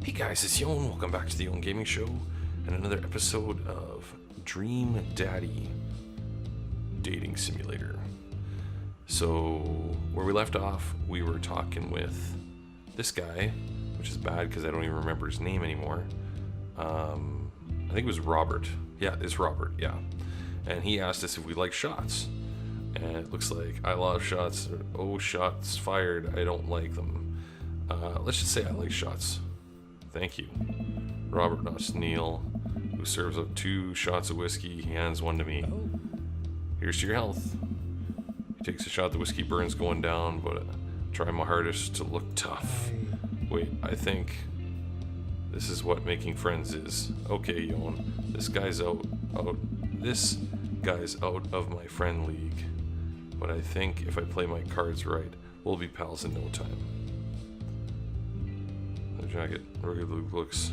Hey guys, it's Yon. Welcome back to the Yon Gaming Show and another episode of Dream Daddy Dating Simulator. So, where we left off, we were talking with this guy, which is bad because I don't even remember his name anymore. I think it was Robert. Yeah, it's Robert, yeah. And he asked us if we like shots. And it looks like I love shots. Oh, shots fired. I don't like them. Let's just say I like shots. Thank you. Robert knocks Neil, who serves up 2 shots of whiskey. He hands one to me. Here's to your health. He takes a shot. The whiskey burns going down, but I try my hardest to look tough. Wait, I think this is what making friends is. Okay, Yon. This guy's out of my friend league. But I think if I play my cards right, we'll be pals in no time. The jacket, rugged looks.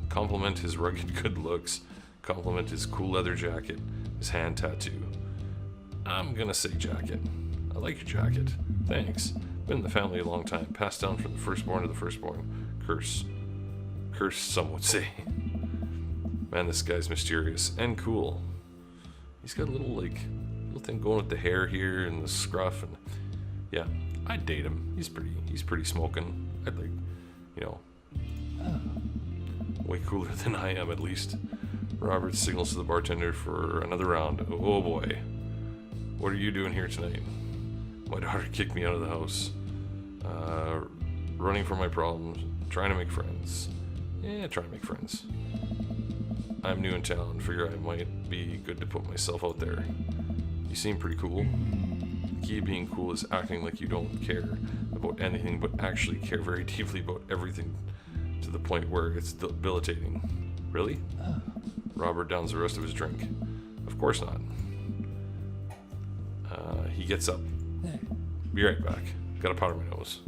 Compliment his rugged good looks. Compliment his cool leather jacket. His hand tattoo. I'm gonna say jacket. I like your jacket. Thanks. Been in the family a long time. Passed down from the firstborn to the firstborn. Curse. Curse, some would say. Man, this guy's mysterious and cool. He's got a little thing going with the hair here and the scruff, and yeah, I'd date him. He's pretty smoking. I'd way cooler than I am, at least. Robert signals to the bartender for another round. Oh boy. What are you doing here tonight? My daughter kicked me out of the house. Running from my problems. Trying to make friends. Yeah, trying to make friends. I'm new in town. Figure I might be good to put myself out there. You seem pretty cool. The key to being cool is acting like you don't care about anything, but actually care very deeply about everything to the point where it's debilitating. Really? Robert downs the rest of his drink. Of course not. He gets up. Be right back. Gotta powder my nose.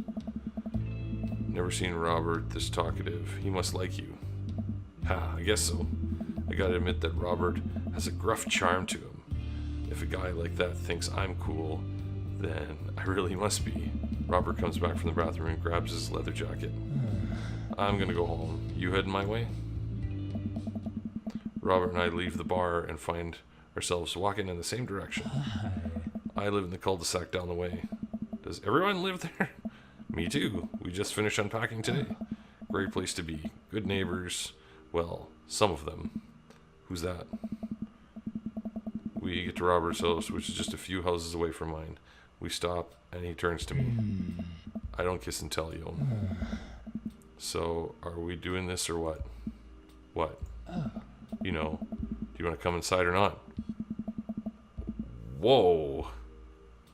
Never seen Robert this talkative. He must like you. Ha, I guess so. I gotta admit that Robert has a gruff charm to him. If a guy like that thinks I'm cool, then I really must be. Robert comes back from the bathroom and grabs his leather jacket. I'm gonna go home. You heading my way? Robert and I leave the bar and find ourselves walking in the same direction. I live in the cul-de-sac down the way. Does everyone live there? Me too. We just finished unpacking today. Great place to be. Good neighbors. Well, some of them. Who's that? We get to Robert's house, which is just a few houses away from mine. We stop, and he turns to me. I don't kiss and tell you. So, are we doing this or what? What? You know, do you want to come inside or not? Whoa.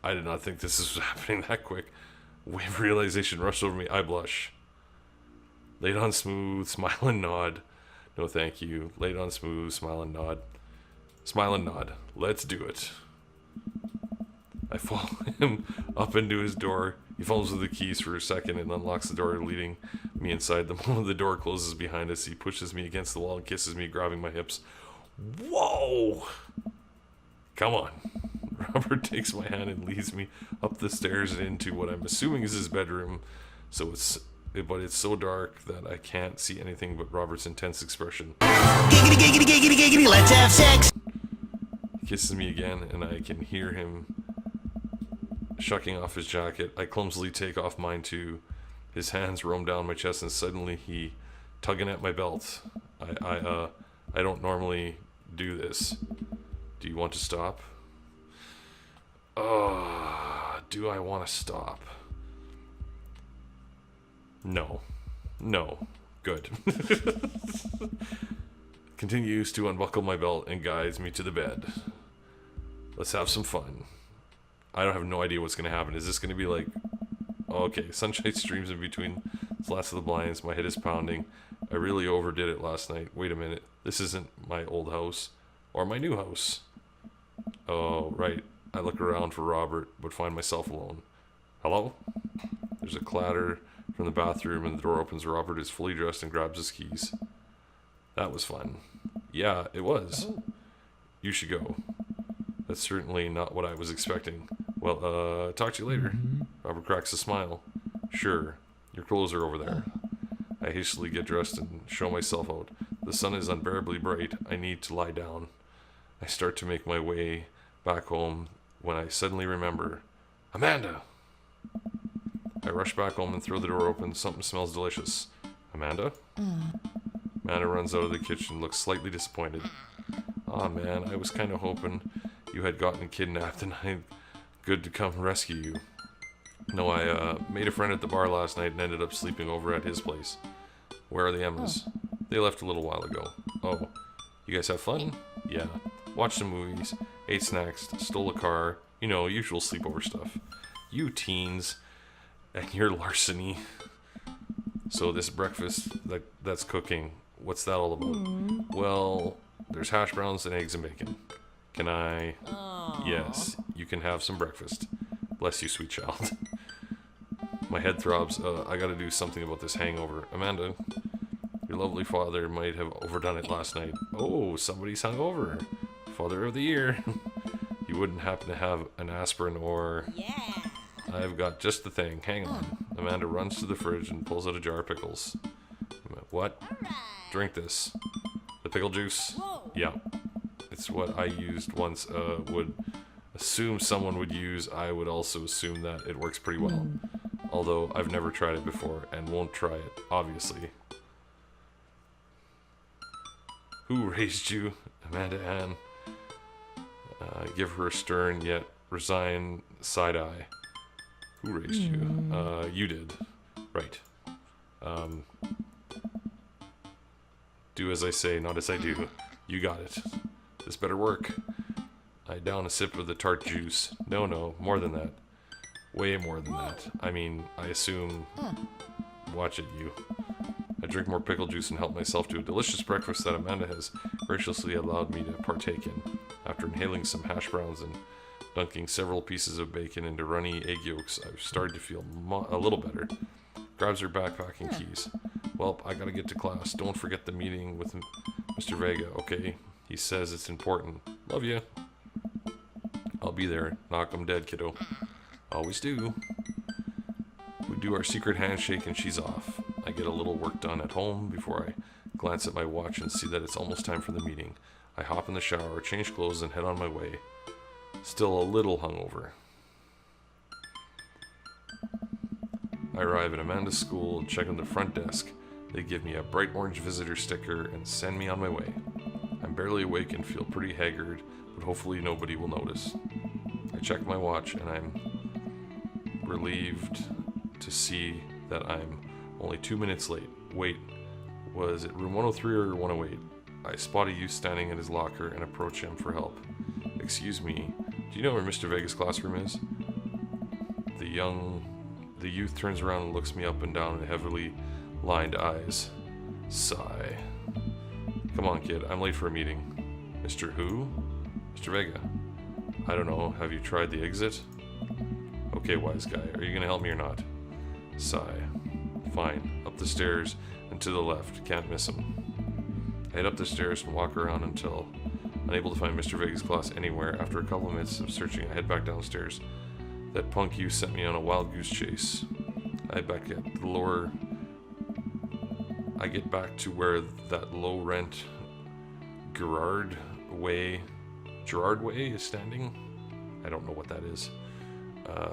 I did not think this was happening that quick. Wave of realization rushed over me. I blush. Laid on smooth, smile and nod. No thank you. Laid on smooth, smile and nod. Smile and nod. Let's do it. I follow him up into his door. He fumbles with the keys for a second and unlocks the door, leading me inside. The moment the door closes behind us, he pushes me against the wall and kisses me, grabbing my hips. Whoa! Come on. Robert takes my hand and leads me up the stairs and into what I'm assuming is his bedroom. But it's so dark that I can't see anything but Robert's intense expression. Giggity, giggity, giggity, giggity, let's have sex! He kisses me again, and I can hear him shucking off his jacket. I clumsily take off mine too. His hands roam down my chest, and suddenly he tugging at my belt. I don't normally do this. Do you want to stop? Do I want to stop? No. Good. Continues to unbuckle my belt and guides me to the bed. Let's have some fun. I don't have no idea what's going to happen. Is this going to be like... Okay, sunshine streams in between the slats of the blinds. My head is pounding. I really overdid it last night. Wait a minute. This isn't my old house. Or my new house. Oh, right. I look around for Robert, but find myself alone. Hello? There's a clatter from the bathroom and the door opens. Robert is fully dressed and grabs his keys. That was fun. Yeah, it was. You should go. That's certainly not what I was expecting. Well, talk to you later. Robert cracks a smile. Sure. Your clothes are over there. I hastily get dressed and show myself out. The sun is unbearably bright. I need to lie down. I start to make my way back home when I suddenly remember, Amanda! I rush back home and throw the door open. Something smells delicious. Amanda? Amanda runs out of the kitchen, looks slightly disappointed. Aw, man, I was kind of hoping you had gotten kidnapped and I'm good to come rescue you. No, I made a friend at the bar last night and ended up sleeping over at his place. Where are the Emmas? They left a little while ago. Oh, you guys have fun? Yeah. Watched some movies, ate snacks, stole a car. You know, usual sleepover stuff. You teens and your larceny. So this breakfast that's cooking, what's that all about? Well, there's hash browns and eggs and bacon. Can I? Aww. Yes, you can have some breakfast. Bless you, sweet child. My head throbs. I gotta do something about this hangover. Amanda, your lovely father might have overdone it last night. Oh, somebody's hungover. Father of the year. You wouldn't happen to have an aspirin or... Yeah. I've got just the thing. Hang on. Amanda runs to the fridge and pulls out a jar of pickles. What? Right. Drink this. The pickle juice? Whoa. Yeah. It's what I used once. Would assume someone would use. I would also assume that it works pretty well. Although I've never tried it before and won't try it, obviously. Who raised you? Amanda Ann. Give her a stern yet resigned side eye. Who raised you? You did. Right. Do as I say, not as I do. You got it. This better work. I down a sip of the tart juice. No, more than that. Way more than that. I mean, I assume... Watch it, you. I drink more pickle juice and help myself to a delicious breakfast that Amanda has graciously allowed me to partake in. After inhaling some hash browns and dunking several pieces of bacon into runny egg yolks, I've started to feel a little better. Grabs her backpack and keys. Well, I gotta get to class. Don't forget the meeting with Mr. Vega, okay? He says it's important. Love you. I'll be there. Knock 'em dead, kiddo. Always do. We do our secret handshake and she's off. I get a little work done at home before I glance at my watch and see that it's almost time for the meeting. I hop in the shower, change clothes, and head on my way. Still a little hungover. I arrive at Amanda's school and check on the front desk. They give me a bright orange visitor sticker and send me on my way. I'm barely awake and feel pretty haggard, but hopefully nobody will notice. I check my watch and I'm relieved to see that I'm only 2 minutes late. Wait, was it room 103 or 108? I spot a youth standing in his locker and approach him for help. Excuse me, do you know where Mr. Vega's classroom is? The youth turns around and looks me up and down in heavily lined eyes. Sigh. Come on, kid, I'm late for a meeting. Mr. Who? Mr. Vega. I don't know, have you tried the exit? Okay, wise guy, are you gonna help me or not? Sigh. Fine. Up the stairs and to the left. Can't miss him. I head up the stairs and walk around until unable to find Mr. Vega's class anywhere. After a couple of minutes of searching, I head back downstairs. That punk you sent me on a wild goose chase. I get back to where that low rent Gerard Way is standing. I don't know what that is.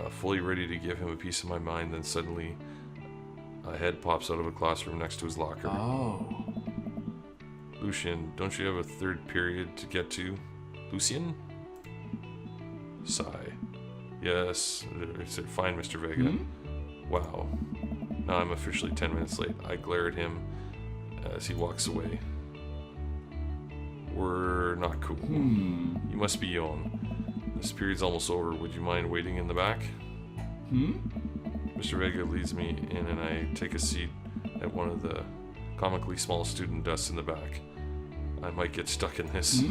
Fully ready to give him a piece of my mind, then suddenly a head pops out of a classroom next to his locker. Oh. Lucien, don't you have a third period to get to? Lucien? Sigh. Yes. I said, fine, Mr. Vega. Wow. Now I'm officially 10 minutes late. I glare at him as he walks away. We're not cool. You must be Yon. This period's almost over. Would you mind waiting in the back? Mr. Vega leads me in and I take a seat at one of the comically small student desks in the back. I might get stuck in this.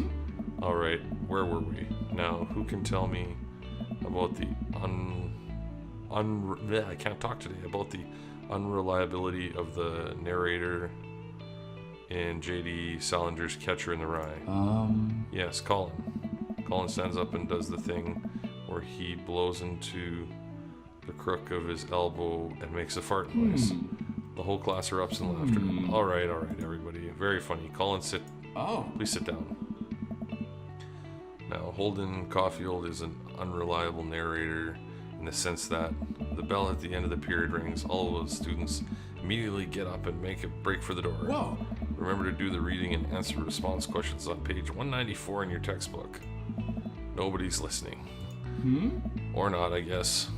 Alright, where were we? Now, who can tell me about the I can't talk today. About the unreliability of the narrator in J.D. Salinger's Catcher in the Rye? Yes, Colin. Colin stands up and does the thing where he blows into the crook of his elbow and makes a fart noise. The whole class erupts in laughter. All right, everybody. Very funny. Colin, please sit down. Now, Holden Caulfield is an unreliable narrator in the sense that the bell at the end of the period rings, all of the students immediately get up and make a break for the door. Whoa. Remember to do the reading and answer response questions on page 194 in your textbook. Nobody's listening. Or not, I guess.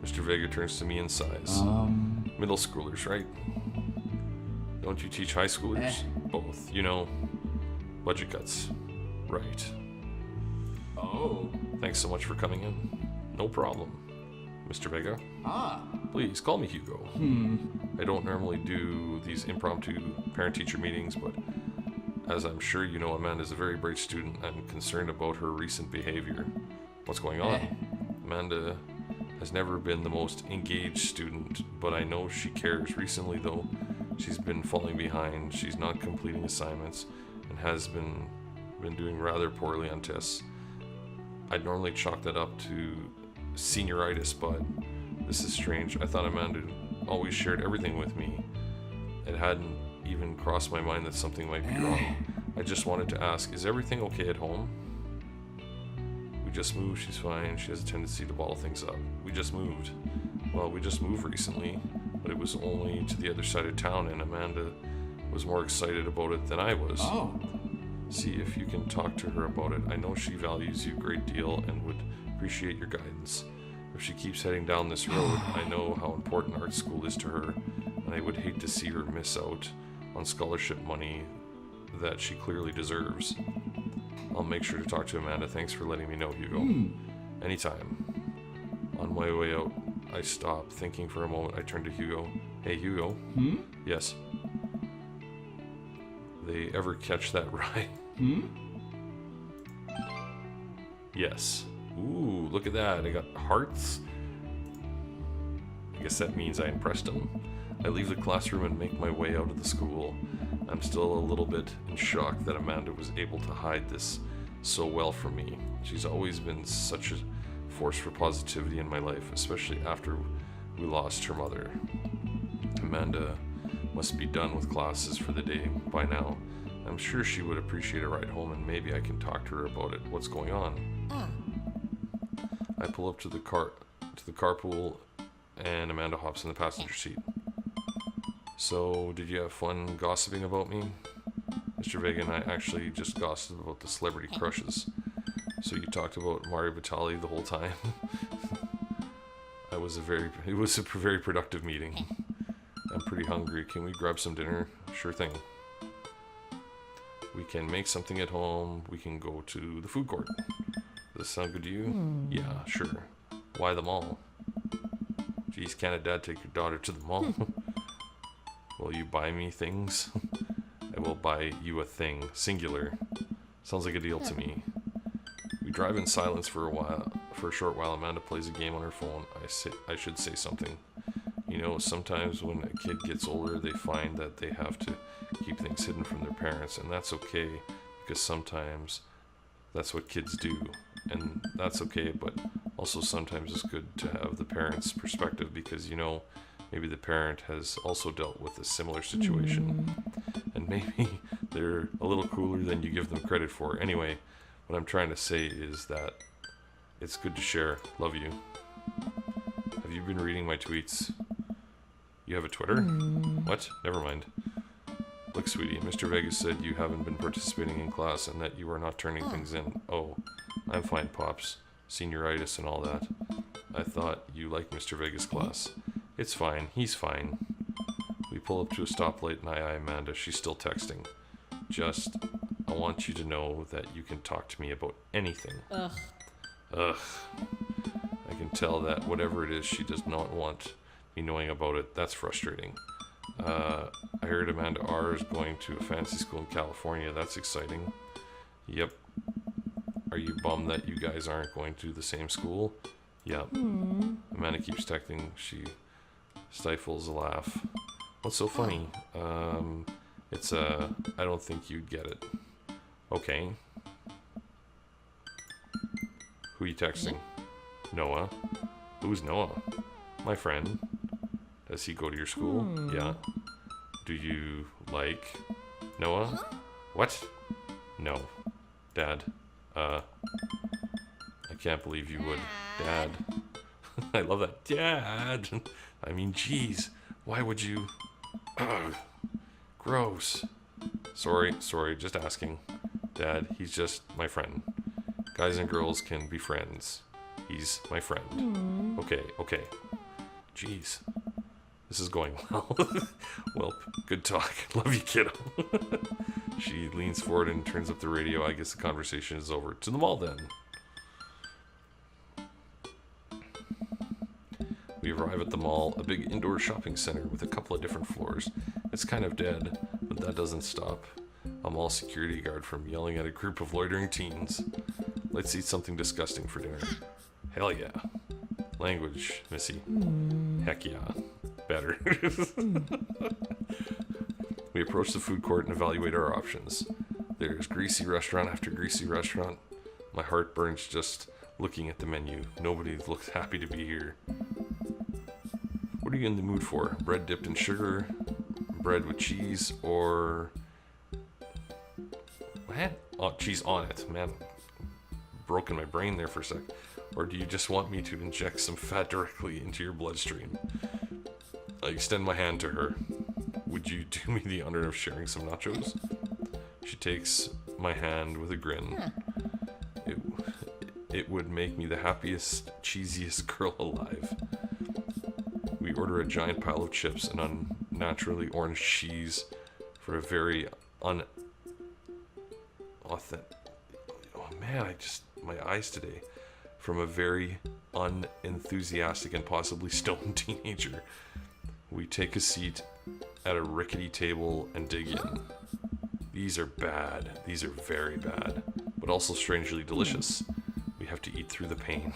Mr. Vega turns to me and sighs. Middle schoolers, right? Don't you teach high schoolers? Both. You know, budget cuts. Right. Oh. Thanks so much for coming in. No problem. Mr. Vega? Please, call me Hugo. I don't normally do these impromptu parent-teacher meetings, but as I'm sure you know, Amanda's a very bright student. I'm concerned about her recent behavior. What's going on? Amanda has never been the most engaged student, but I know she cares. Recently, though, she's been falling behind. She's not completing assignments and has been doing rather poorly on tests. I'd normally chalk that up to senioritis, but this is strange. I thought Amanda always shared everything with me. It hadn't even crossed my mind that something might be wrong. I just wanted to ask, is everything okay at home? We just moved. She's fine. She has a tendency to bottle things up. We just moved. Well, we just moved recently, but it was only to the other side of town, and Amanda was more excited about it than I was. See if you can talk to her about it. I know she values you a great deal and would appreciate your guidance. If she keeps heading down this road, I know how important art school is to her, and I would hate to see her miss out on scholarship money that she clearly deserves. I'll make sure to talk to Amanda. Thanks for letting me know, Hugo. Anytime. On my way out, I stop, thinking for a moment. I turn to Hugo. Hey, Hugo. Yes. They ever catch that ride? Yes. Ooh, look at that. I got hearts. I guess that means I impressed them. I leave the classroom and make my way out of the school. I'm still a little bit in shock that Amanda was able to hide this so well from me. She's always been such a force for positivity in my life, especially after we lost her mother. Amanda must be done with classes for the day by now. I'm sure she would appreciate a ride home, and maybe I can talk to her about it. What's going on? I pull up to the carpool, and Amanda hops in the passenger seat. So, did you have fun gossiping about me? Mr. Vega and I actually just gossiped about the celebrity crushes. So you talked about Mario Batali the whole time? It was a very productive meeting. I'm pretty hungry. Can we grab some dinner? Sure thing. We can make something at home. We can go to the food court. Does this sound good to you? Yeah, sure. Why the mall? Geez, can't a dad take your daughter to the mall? Will you buy me things? I will buy you a thing. Singular. Sounds like a deal to me. We drive in silence for a short while. Amanda plays a game on her phone. I should say something. You know, sometimes when a kid gets older, they find that they have to keep things hidden from their parents, and that's okay, because sometimes that's what kids do, and that's okay, but also sometimes it's good to have the parent's perspective, because, you know, maybe the parent has also dealt with a similar situation, and maybe they're a little cooler than you give them credit for. Anyway, what I'm trying to say is that it's good to share. Love you. Have you been reading my tweets? You have a Twitter? What? Never mind. Look, sweetie, Mr. Vegas said you haven't been participating in class and that you are not turning things in. Oh, I'm fine, Pops. Senioritis and all that. I thought you liked Mr. Vegas' class. It's fine. He's fine. We pull up to a stoplight and I eye Amanda. She's still texting. Just, I want you to know that you can talk to me about anything. Ugh. I can tell that whatever it is, she does not want me knowing about it. That's frustrating. I heard Amanda R is going to a fancy school in California. That's exciting. Yep. Are you bummed that you guys aren't going to the same school? Yep. Amanda keeps texting. She stifles a laugh. What's so funny? It's I don't think you'd get it. Okay. Who are you texting? Noah. Who's Noah? My friend. Does he go to your school? Yeah. Do you like Noah? What? No. Dad. I can't believe you would. Dad. I love that. Dad. I mean, jeez. Why would you? Ugh. Gross. Sorry, just asking. Dad, he's just my friend. Guys and girls can be friends. He's my friend. Okay. Jeez. This is going well. Well, good talk. Love you, kiddo. She leans forward and turns up the radio. I guess the conversation is over. To the mall, then. We arrive at the mall, a big indoor shopping center with a couple of different floors. It's kind of dead, but that doesn't stop a mall security guard from yelling at a group of loitering teens. Let's eat something disgusting for dinner. Hell yeah. Language, Missy. Heck yeah. Better. We approach the food court and evaluate our options. There's greasy restaurant after greasy restaurant. My heart burns just looking at the menu. Nobody looks happy to be here. What are you in the mood for? Bread dipped in sugar? Bread with cheese? Or... what? Oh, cheese on it. Man, broken my brain there for a sec. Or do you just want me to inject some fat directly into your bloodstream? I extend my hand to her. Would you do me the honor of sharing some nachos? She takes my hand with a grin. It would make me the happiest, cheesiest girl alive. We order a giant pile of chips and unnaturally orange cheese for a very authentic... oh man, my eyes today. From a very unenthusiastic and possibly stoned teenager. We take a seat at a rickety table and dig in. These are bad. These are very bad, but also strangely delicious. We have to eat through the pain.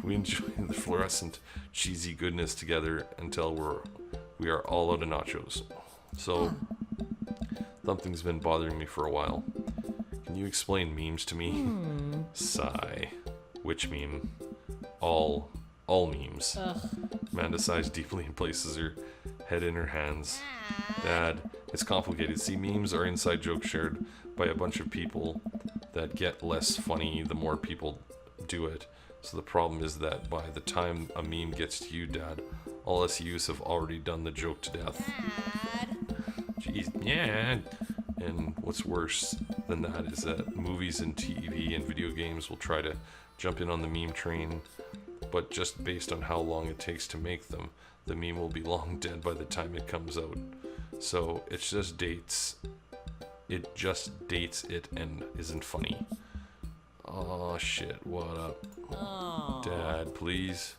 We enjoy the fluorescent, cheesy goodness together until we are all out of nachos. So, something's been bothering me for a while. Can you explain memes to me? Sigh. Which meme? All memes. Amanda sighs deeply and places her head in her hands. Dad, it's complicated. See, memes are inside jokes shared by a bunch of people that get less funny the more people do it. So the problem is that by the time a meme gets to you, Dad, all us youths have already done the joke to death. Dad. Jeez, yeah. And what's worse than that is that movies and TV and video games will try to jump in on the meme train, but just based on how long it takes to make them, the meme will be long dead by the time it comes out. So it just dates it and isn't funny. Oh shit, what up? Dad, please.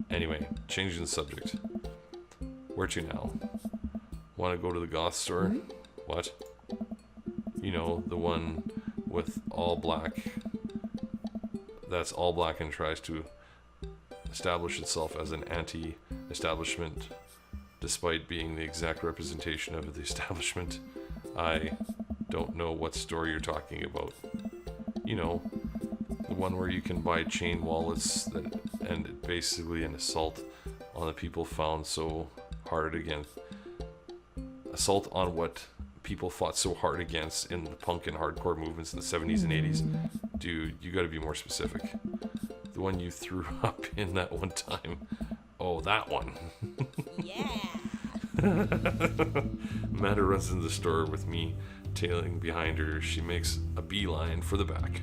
Anyway, changing the subject. Where to now? Want to go to the goth store? What? You know, the one with all black. That's all black and tries to establish itself as an anti-establishment despite being the exact representation of the establishment. I don't know what store you're talking about. You know, the one where you can buy chain wallets and basically an assault on the people found so hard against. Assault on what people fought so hard against in the punk and hardcore movements in the 70s and 80s. Dude, you gotta be more specific. The one you threw up in that one time. Oh, that one. Yeah. Amanda runs into the store with me tailing behind her. She makes a beeline for the back.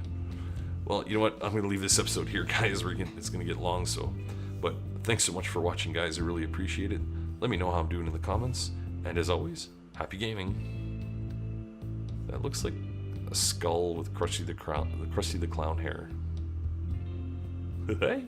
Well, you know what? I'm going to leave this episode here, guys. It's going to get long, so. But thanks so much for watching, guys. I really appreciate it. Let me know how I'm doing in the comments. And as always, happy gaming. That looks like a skull with Krusty the Clown hair. Hey.